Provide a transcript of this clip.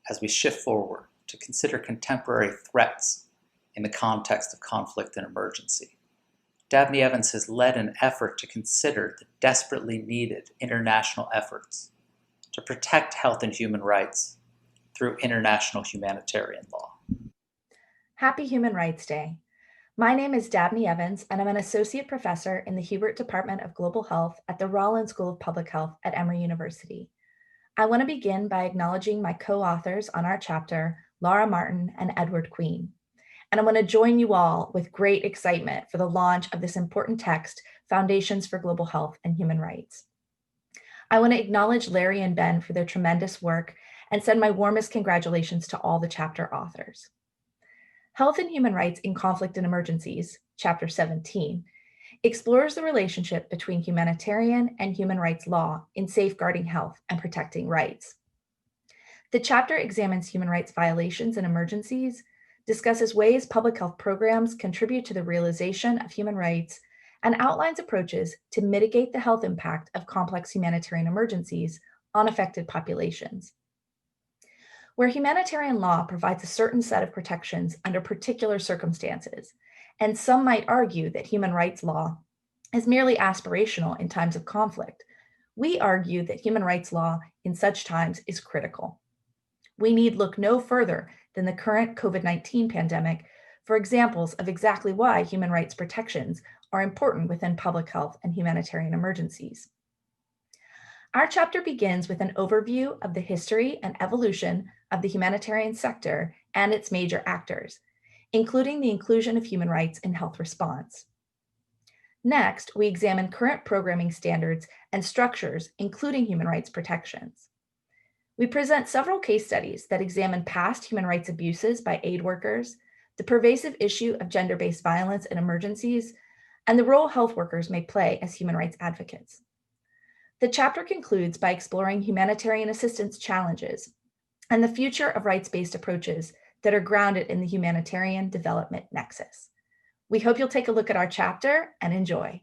as we shift forward to consider contemporary threats in the context of conflict and emergency. Dabney Evans has led an effort to consider the desperately needed international efforts to protect health and human rights through international humanitarian law. Happy Human Rights Day. My name is Dabney Evans, and I'm an associate professor in the Hubert Department of Global Health at the Rollins School of Public Health at Emory University. I want to begin by acknowledging my co-authors on our chapter, Laura Martin and Edward Queen. And I want to join you all with great excitement for the launch of this important text, Foundations for Global Health and Human Rights. I want to acknowledge Larry and Ben for their tremendous work and send my warmest congratulations to all the chapter authors. Health and Human Rights in Conflict and Emergencies, Chapter 17, explores the relationship between humanitarian and human rights law in safeguarding health and protecting rights. The chapter examines human rights violations and emergencies, discusses ways public health programs contribute to the realization of human rights, and outlines approaches to mitigate the health impact of complex humanitarian emergencies on affected populations. Where humanitarian law provides a certain set of protections under particular circumstances, and some might argue that human rights law is merely aspirational in times of conflict, we argue that human rights law in such times is critical. We need look no further than the current COVID-19 pandemic for examples of exactly why human rights protections are important within public health and humanitarian emergencies. Our chapter begins with an overview of the history and evolution of the humanitarian sector and its major actors, including the inclusion of human rights in health response. Next, we examine current programming standards and structures, including human rights protections. We present several case studies that examine past human rights abuses by aid workers, the pervasive issue of gender-based violence in emergencies, and the role health workers may play as human rights advocates. The chapter concludes by exploring humanitarian assistance challenges and the future of rights-based approaches that are grounded in the humanitarian development nexus. We hope you'll take a look at our chapter and enjoy.